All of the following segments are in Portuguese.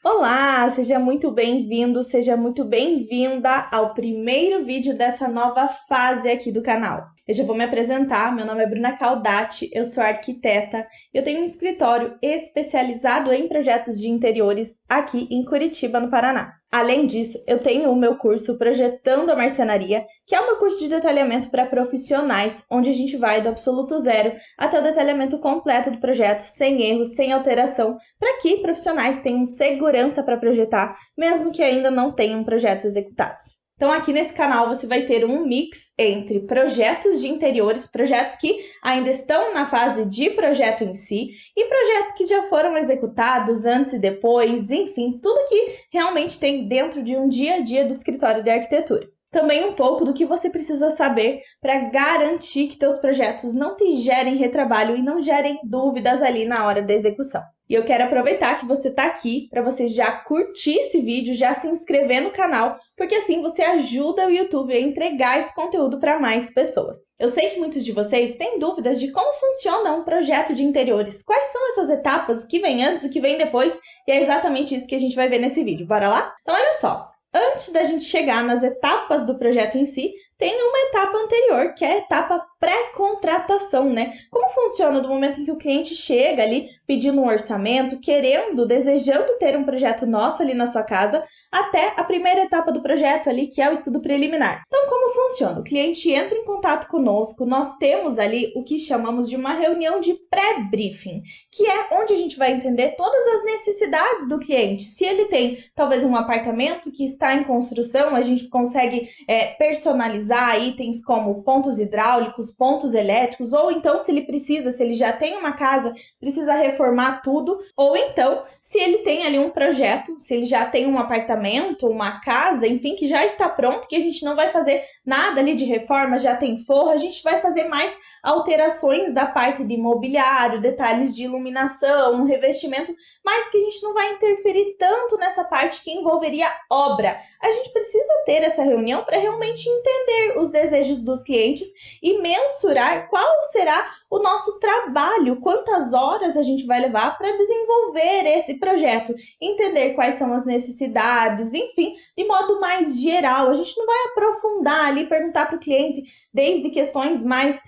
Olá, seja muito bem-vindo, seja muito bem-vinda ao primeiro vídeo dessa nova fase aqui do canal. Eu já vou me apresentar, meu nome é Bruna Caldati, eu sou arquiteta e eu tenho um escritório especializado em projetos de interiores aqui em Curitiba, no Paraná. Além disso, eu tenho o meu curso Projetando a Marcenaria, que é o meu curso de detalhamento para profissionais, onde a gente vai do absoluto zero até o detalhamento completo do projeto, sem erros, sem alteração, para que profissionais tenham segurança para projetar, mesmo que ainda não tenham projetos executados. Então aqui nesse canal você vai ter um mix entre projetos de interiores, projetos que ainda estão na fase de projeto em si, e projetos que já foram executados antes e depois, enfim, tudo que realmente tem dentro de um dia a dia do escritório de arquitetura. Também um pouco do que você precisa saber para garantir que teus projetos não te gerem retrabalho e não gerem dúvidas ali na hora da execução. E eu quero aproveitar que você está aqui para você já curtir esse vídeo, já se inscrever no canal, porque assim você ajuda o YouTube a entregar esse conteúdo para mais pessoas. Eu sei que muitos de vocês têm dúvidas de como funciona um projeto de interiores, quais são essas etapas, o que vem antes, o que vem depois, e é exatamente isso que a gente vai ver nesse vídeo. Bora lá? Então olha só, antes da gente chegar nas etapas do projeto em si, tem uma etapa anterior, que é a etapa pré-contratação, né? Como funciona do momento em que o cliente chega ali pedindo um orçamento, querendo, desejando ter um projeto nosso ali na sua casa, até a primeira etapa do projeto ali, que é o estudo preliminar. Então, como funciona? O cliente entra em contato conosco, nós temos ali o que chamamos de uma reunião de pré-briefing, que é onde a gente vai entender todas as necessidades do cliente. Se ele tem, talvez, um apartamento que está em construção, a gente consegue personalizar itens como pontos hidráulicos, pontos elétricos, ou então se ele já tem uma casa, precisa reformar tudo, ou então se ele tem ali um projeto, se ele já tem um apartamento, uma casa, enfim, que já está pronto, que a gente não vai fazer nada ali de reforma, já tem forro, a gente vai fazer mais alterações da parte de mobiliário, detalhes de iluminação, um revestimento, mas que a gente não vai interferir tanto nessa parte que envolveria obra. A gente precisa ter essa reunião para realmente entender os desejos dos clientes e mensurar qual será o nosso trabalho, quantas horas a gente vai levar para desenvolver esse projeto, entender quais são as necessidades, enfim, de modo mais geral. A gente não vai aprofundar ali, perguntar para o cliente desde questões mais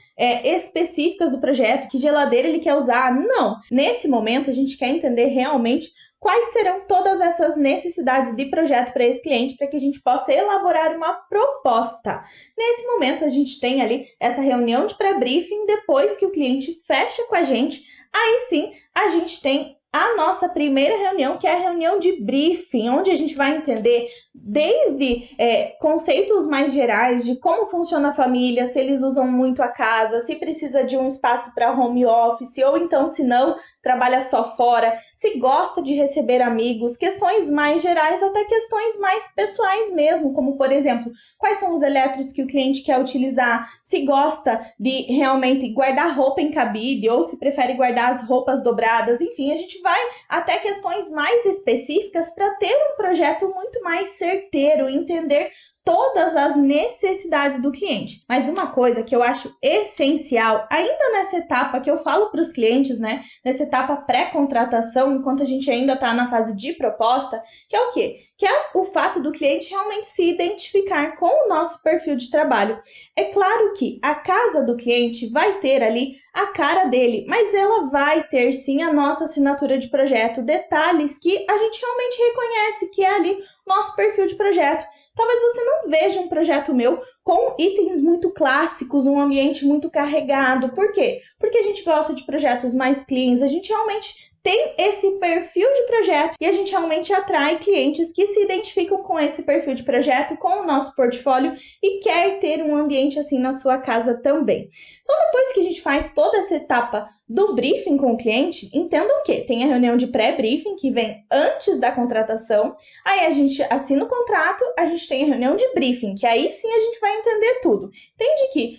específicas do projeto, que geladeira ele quer usar. Não, nesse momento a gente quer entender realmente quais serão todas essas necessidades de projeto para esse cliente, para que a gente possa elaborar uma proposta. Nesse momento, a gente tem ali essa reunião de pré-briefing, depois que o cliente fecha com a gente, aí sim a gente tem a nossa primeira reunião, que é a reunião de briefing, onde a gente vai entender desde conceitos mais gerais de como funciona a família, se eles usam muito a casa, se precisa de um espaço para home office, ou então, se não, trabalha só fora, se gosta de receber amigos, questões mais gerais, até questões mais pessoais mesmo, como, por exemplo, quais são os elétricos que o cliente quer utilizar, se gosta de realmente guardar roupa em cabide, ou se prefere guardar as roupas dobradas, enfim, a gente vai até questões mais específicas para ter um projeto muito mais certeiro, entender todas as necessidades do cliente. Mas uma coisa que eu acho essencial, ainda nessa etapa que eu falo para os clientes, né, nessa etapa pré-contratação, enquanto a gente ainda está na fase de proposta, que é o quê? Que é o fato do cliente realmente se identificar com o nosso perfil de trabalho. É claro que a casa do cliente vai ter ali a cara dele, mas ela vai ter sim a nossa assinatura de projeto, detalhes que a gente realmente reconhece que é ali nosso perfil de projeto. Talvez você não veja um projeto meu com itens muito clássicos, um ambiente muito carregado. Por quê? Porque a gente gosta de projetos mais cleans, a gente realmente tem esse perfil de projeto e a gente realmente atrai clientes que se identificam com esse perfil de projeto, com o nosso portfólio e quer ter um ambiente assim na sua casa também. Então, depois que a gente faz toda essa etapa do briefing com o cliente, entendam que tem a reunião de pré-briefing, que vem antes da contratação, aí a gente assina o contrato, a gente tem a reunião de briefing, que aí sim a gente vai entender tudo. Entende que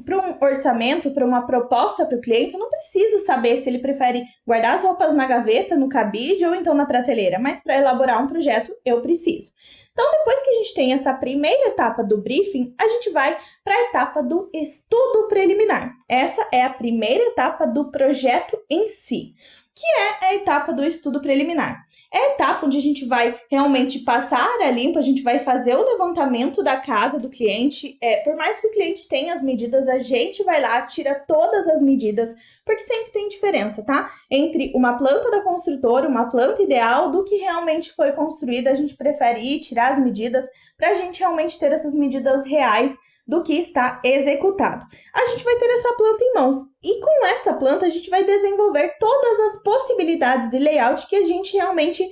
para um orçamento, para uma proposta para o cliente, eu não preciso saber se ele prefere guardar as roupas na gaveta, no cabide ou então na prateleira, mas para elaborar um projeto eu preciso. Então, depois que a gente tem essa primeira etapa do briefing, a gente vai para a etapa do estudo preliminar. Essa é a primeira etapa do projeto em si. que é a etapa do estudo preliminar. É a etapa onde a gente vai realmente passar a área limpa, a gente vai fazer o levantamento da casa do cliente. Por mais que o cliente tenha as medidas, a gente vai lá, tira todas as medidas, porque sempre tem diferença, tá? Entre uma planta da construtora, uma planta ideal, do que realmente foi construída. A gente prefere ir tirar as medidas para a gente realmente ter essas medidas reais do que está executado. A gente vai ter essa planta em mãos e com essa planta a gente vai desenvolver todas as possibilidades de layout que a gente realmente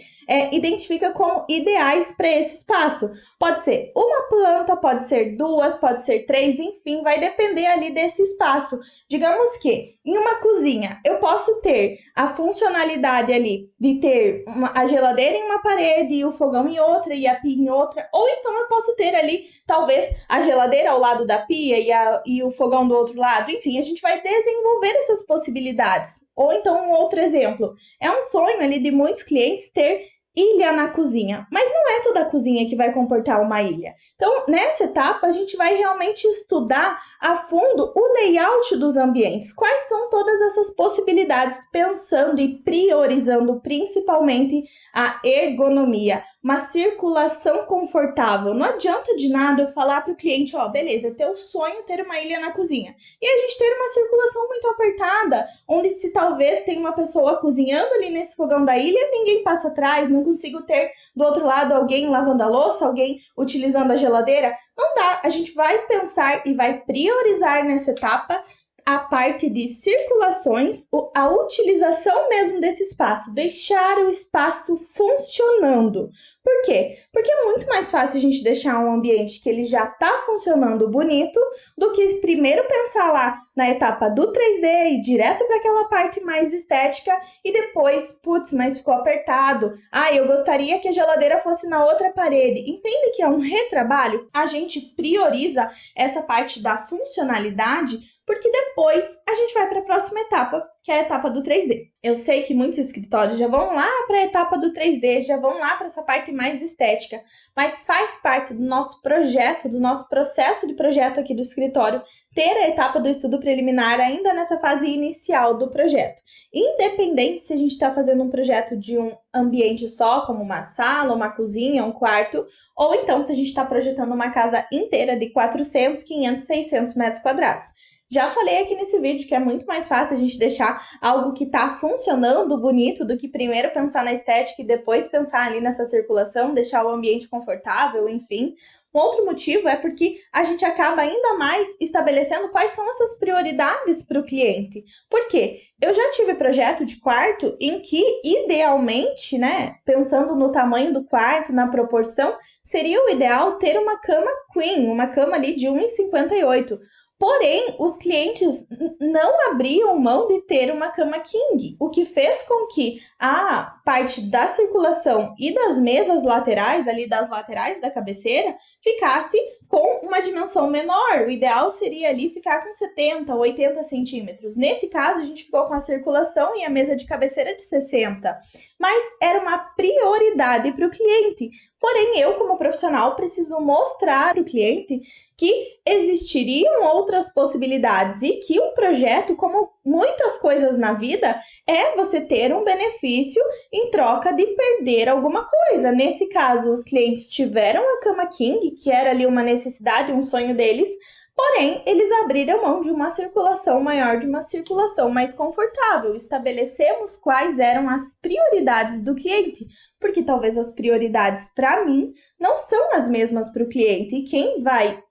identifica como ideais para esse espaço. Pode ser uma planta, pode ser duas, pode ser três, enfim, vai depender ali desse espaço. Digamos que em uma cozinha eu posso ter a funcionalidade ali de ter a geladeira em uma parede e o fogão em outra e a pia em outra, ou então eu posso ter ali talvez a geladeira ao lado da pia e o fogão do outro lado. Enfim, a gente vai desenvolver essas possibilidades. Ou então um outro exemplo, é um sonho ali de muitos clientes ter ilha na cozinha, mas não é toda a cozinha que vai comportar uma ilha. Então, nessa etapa, a gente vai realmente estudar a fundo o layout dos ambientes. Quais são todas essas possibilidades, pensando e priorizando principalmente a ergonomia, uma circulação confortável. Não adianta de nada eu falar para o cliente, ó, beleza, é teu sonho ter uma ilha na cozinha. E a gente ter uma circulação muito apertada, onde se talvez tem uma pessoa cozinhando ali nesse fogão da ilha, ninguém passa atrás, não consigo ter do outro lado alguém lavando a louça, alguém utilizando a geladeira. Não dá, a gente vai pensar e vai priorizar nessa etapa a parte de circulações, a utilização mesmo desse espaço, deixar o espaço funcionando. Por quê? Porque é muito mais fácil a gente deixar um ambiente que ele já está funcionando bonito do que primeiro pensar lá na etapa do 3D e ir direto para aquela parte mais estética e depois, putz, mas ficou apertado. Ah, eu gostaria que a geladeira fosse na outra parede. Entende que é um retrabalho? A gente prioriza essa parte da funcionalidade porque depois a gente vai para a próxima etapa, que é a etapa do 3D. Eu sei que muitos escritórios já vão lá para a etapa do 3D, já vão lá para essa parte mais estética, mas faz parte do nosso projeto, do nosso processo de projeto aqui do escritório, ter a etapa do estudo preliminar ainda nessa fase inicial do projeto. Independente se a gente está fazendo um projeto de um ambiente só, como uma sala, uma cozinha, um quarto, ou então se a gente está projetando uma casa inteira de 400, 500, 600 metros quadrados. Já falei aqui nesse vídeo que é muito mais fácil a gente deixar algo que está funcionando bonito do que primeiro pensar na estética e depois pensar ali nessa circulação, deixar o ambiente confortável, enfim. Um outro motivo é porque a gente acaba ainda mais estabelecendo quais são essas prioridades para o cliente. Por quê? Eu já tive projeto de quarto em que, idealmente, né, pensando no tamanho do quarto, na proporção, seria o ideal ter uma cama queen, uma cama ali de 1,58. Porém, os clientes não abriam mão de ter uma cama king, o que fez com que a parte da circulação e das mesas laterais, ali das laterais da cabeceira, ficasse com uma dimensão menor. O ideal seria ali ficar com 70, 80 centímetros. Nesse caso, a gente ficou com a circulação e a mesa de cabeceira de 60. Mas era uma prioridade para o cliente. Porém, eu, como profissional, preciso mostrar para o cliente que existiriam outras possibilidades e que o projeto, como muitas coisas na vida, é você ter um benefício em troca de perder alguma coisa. Nesse caso, os clientes tiveram a cama king, que era ali uma necessidade, um sonho deles, porém, eles abriram mão de uma circulação maior, de uma circulação mais confortável. Estabelecemos quais eram as prioridades do cliente, porque talvez as prioridades para mim não são as mesmas para o cliente. E quem vai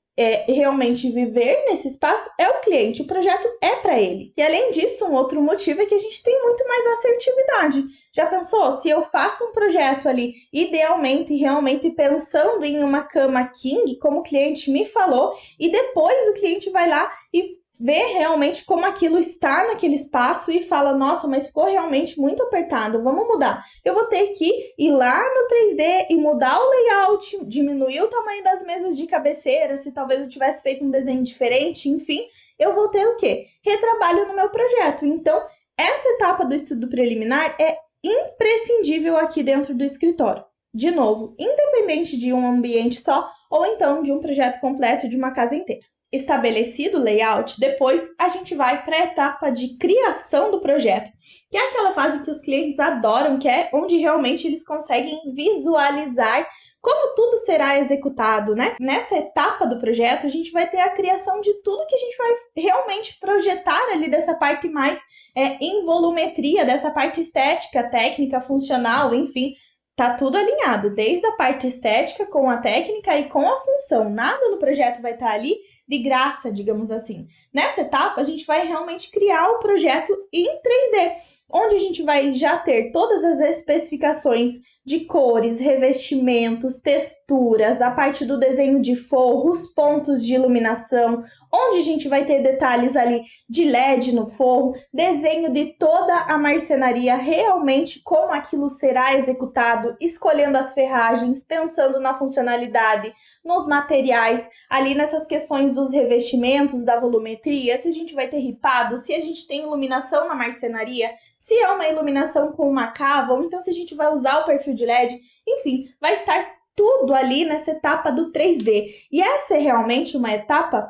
realmente viver nesse espaço é o cliente, o projeto é para ele. E além disso, um outro motivo é que a gente tem muito mais assertividade. Já pensou? Se eu faço um projeto ali, idealmente, realmente pensando em uma cama king, como o cliente me falou, e depois o cliente vai lá e vê realmente como aquilo está naquele espaço e fala, nossa, mas ficou realmente muito apertado, vamos mudar. Eu vou ter que ir lá no 3D e mudar o layout, diminuir o tamanho das mesas de cabeceira, se talvez eu tivesse feito um desenho diferente, enfim, eu vou ter o quê? Retrabalho no meu projeto. Então, essa etapa do estudo preliminar é imprescindível aqui dentro do escritório. De novo, independente de um ambiente só ou então de um projeto completo de uma casa inteira. estabelecido o layout, depois a gente vai para a etapa de criação do projeto, que é aquela fase que os clientes adoram, que é onde realmente eles conseguem visualizar como tudo será executado, né? Nessa etapa do projeto, a gente vai ter a criação de tudo que a gente vai realmente projetar ali dessa parte mais em volumetria, dessa parte estética, técnica, funcional, enfim, tá tudo alinhado, desde a parte estética com a técnica e com a função. Nada no projeto vai estar ali de graça, digamos assim. Nessa etapa, a gente vai realmente criar o projeto em 3D, onde a gente vai já ter todas as especificações de cores, revestimentos, texturas, a parte do desenho de forro, os pontos de iluminação, onde a gente vai ter detalhes ali de LED no forro, desenho de toda a marcenaria, realmente como aquilo será executado, escolhendo as ferragens, pensando na funcionalidade, nos materiais, ali nessas questões dos revestimentos, da volumetria, se a gente vai ter ripado, se a gente tem iluminação na marcenaria, se é uma iluminação com uma cava, ou então se a gente vai usar o perfil de LED, enfim, vai estar tudo ali nessa etapa do 3D. E essa é realmente uma etapa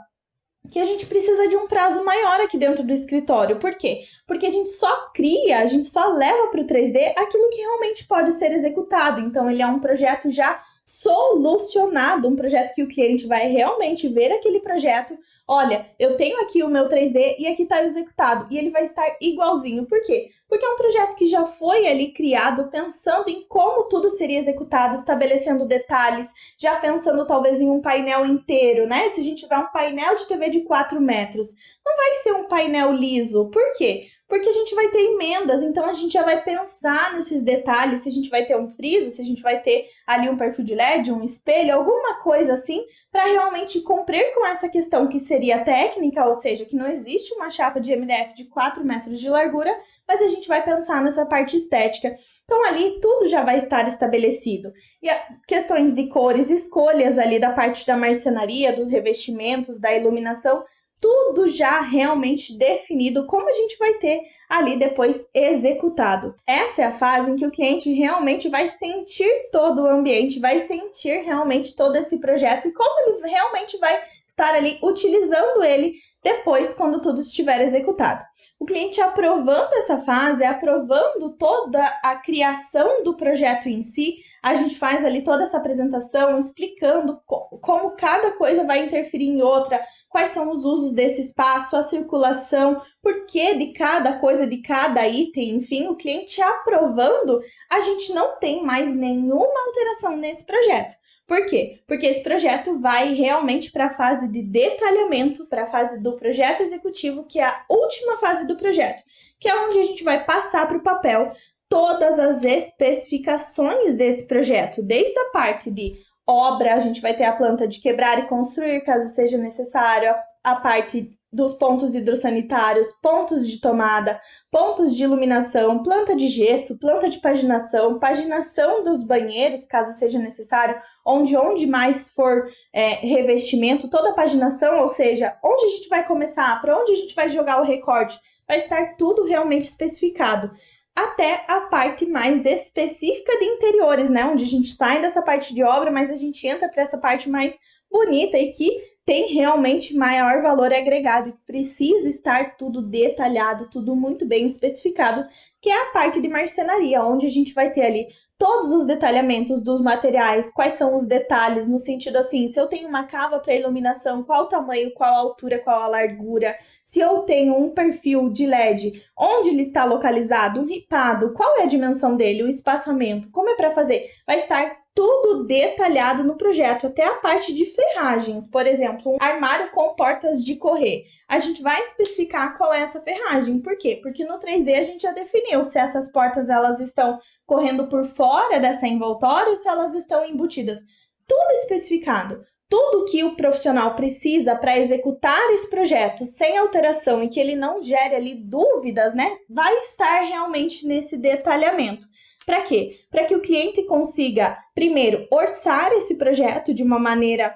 que a gente precisa de um prazo maior aqui dentro do escritório. Por quê? Porque a gente só cria, a gente só leva para o 3D aquilo que realmente pode ser executado. Então, ele é um projeto já solucionado, um projeto que o cliente vai realmente ver aquele projeto. Olha, eu tenho aqui o meu 3D e aqui está executado. E ele vai estar igualzinho. Por quê? Porque é um projeto que já foi ali criado pensando em como tudo seria executado, estabelecendo detalhes, já pensando talvez em um painel inteiro, né? Se a gente tiver um painel de TV de 4 metros, não vai ser um painel liso. Por quê? Porque a gente vai ter emendas, então a gente já vai pensar nesses detalhes, se a gente vai ter um friso, se a gente vai ter ali um perfil de LED, um espelho, alguma coisa assim, para realmente cumprir com essa questão que seria técnica, ou seja, que não existe uma chapa de MDF de 4 metros de largura, mas a gente vai pensar nessa parte estética. Então ali tudo já vai estar estabelecido. E questões de cores, escolhas ali da parte da marcenaria, dos revestimentos, da iluminação, tudo já realmente definido, como a gente vai ter ali depois executado. Essa é a fase em que o cliente realmente vai sentir todo o ambiente, vai sentir realmente todo esse projeto e como ele realmente vai estar ali utilizando ele depois, quando tudo estiver executado. O cliente aprovando essa fase, aprovando toda a criação do projeto em si, a gente faz ali toda essa apresentação explicando como cada coisa vai interferir em outra, quais são os usos desse espaço, a circulação, por que de cada coisa, de cada item, enfim, o cliente aprovando, a gente não tem mais nenhuma alteração nesse projeto. Por quê? Porque esse projeto vai realmente para a fase de detalhamento, para a fase do projeto executivo, que é a última fase do projeto, que é onde a gente vai passar para o papel todas as especificações desse projeto, desde a parte de obra, a gente vai ter a planta de quebrar e construir, caso seja necessário, a parte dos pontos hidrossanitários, pontos de tomada, pontos de iluminação, planta de gesso, planta de paginação, paginação dos banheiros, caso seja necessário, onde mais for revestimento, toda a paginação, ou seja, onde a gente vai começar, para onde a gente vai jogar o recorte, vai estar tudo realmente especificado. Até a parte mais específica de interiores, né? Onde a gente sai dessa parte de obra, mas a gente entra para essa parte mais bonita e que tem realmente maior valor agregado e precisa estar tudo detalhado, tudo muito bem especificado, que é a parte de marcenaria, onde a gente vai ter ali todos os detalhamentos dos materiais, quais são os detalhes, no sentido assim, se eu tenho uma cava para iluminação, qual o tamanho, qual a altura, qual a largura, se eu tenho um perfil de LED, onde ele está localizado, um ripado, qual é a dimensão dele, o espaçamento, como é para fazer, vai estar tudo detalhado no projeto, até a parte de ferragens, por exemplo, um armário com portas de correr. A gente vai especificar qual é essa ferragem. Por quê? Porque no 3D a gente já definiu se essas portas elas estão correndo por fora dessa envoltória ou se elas estão embutidas. Tudo especificado. Tudo que o profissional precisa para executar esse projeto sem alteração e que ele não gere ali dúvidas, né? Vai estar realmente nesse detalhamento. Para quê? Para que o cliente consiga, primeiro, orçar esse projeto de uma maneira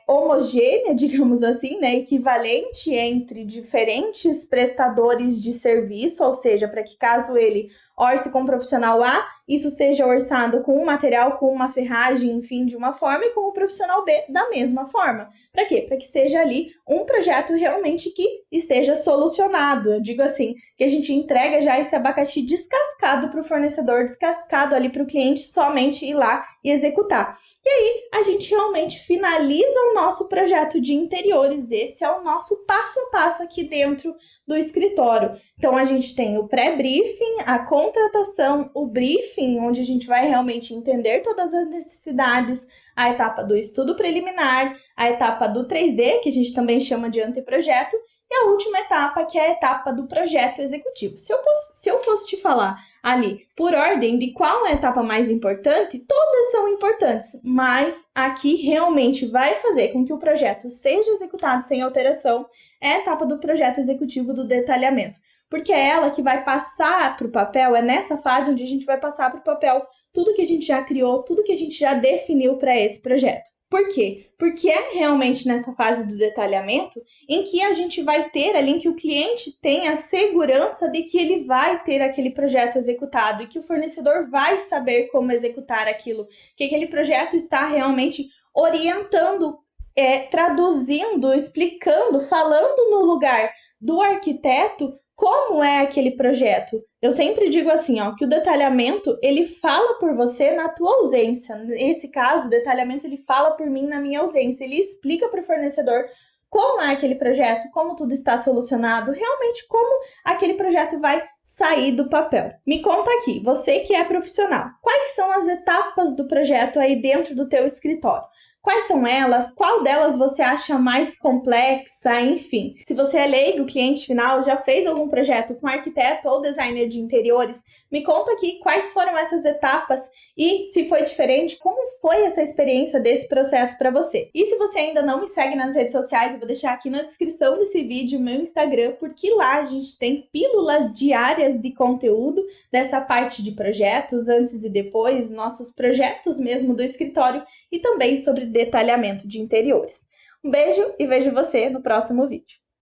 homogênea, digamos assim, né? Equivalente entre diferentes prestadores de serviço, ou seja, para que caso ele orce com o profissional A, isso seja orçado com um material, com uma ferragem, enfim, de uma forma, e com o profissional B da mesma forma. Para quê? Para que seja ali um projeto realmente que esteja solucionado. Eu digo assim, que a gente entrega já esse abacaxi descascado para o fornecedor, descascado ali para o cliente somente ir lá e executar. E aí, a gente realmente finaliza o nosso projeto de interiores. Esse é o nosso passo a passo aqui dentro do escritório. Então, a gente tem o pré-briefing, a contratação, o briefing, onde a gente vai realmente entender todas as necessidades, a etapa do estudo preliminar, a etapa do 3D, que a gente também chama de anteprojeto, e a última etapa, que é a etapa do projeto executivo. Se eu fosse te falar ali, por ordem de qual é a etapa mais importante, todas são importantes, mas aqui realmente vai fazer com que o projeto seja executado sem alteração é a etapa do projeto executivo do detalhamento, porque é ela que vai passar para o papel, é nessa fase onde a gente vai passar para o papel tudo que a gente já criou, tudo que a gente já definiu para esse projeto. Por quê? Porque é realmente nessa fase do detalhamento em que a gente vai ter ali, em que o cliente tem a segurança de que ele vai ter aquele projeto executado e que o fornecedor vai saber como executar aquilo, que aquele projeto está realmente orientando, traduzindo, explicando, falando no lugar do arquiteto como é aquele projeto. Eu sempre digo assim, ó, que o detalhamento, ele fala por você na tua ausência. Nesse caso, o detalhamento, ele fala por mim na minha ausência. Ele explica para o fornecedor como é aquele projeto, como tudo está solucionado, realmente como aquele projeto vai sair do papel. Me conta aqui, você que é profissional, quais são as etapas do projeto aí dentro do teu escritório? Quais são elas? Qual delas você acha mais complexa? Enfim, se você é leigo, cliente final, já fez algum projeto com arquiteto ou designer de interiores, me conta aqui quais foram essas etapas e se foi diferente, como foi essa experiência desse processo para você. E se você ainda não me segue nas redes sociais, eu vou deixar aqui na descrição desse vídeo o meu Instagram, porque lá a gente tem pílulas diárias de conteúdo dessa parte de projetos, antes e depois, nossos projetos mesmo do escritório e também sobre detalhamento de interiores. Um beijo e vejo você no próximo vídeo.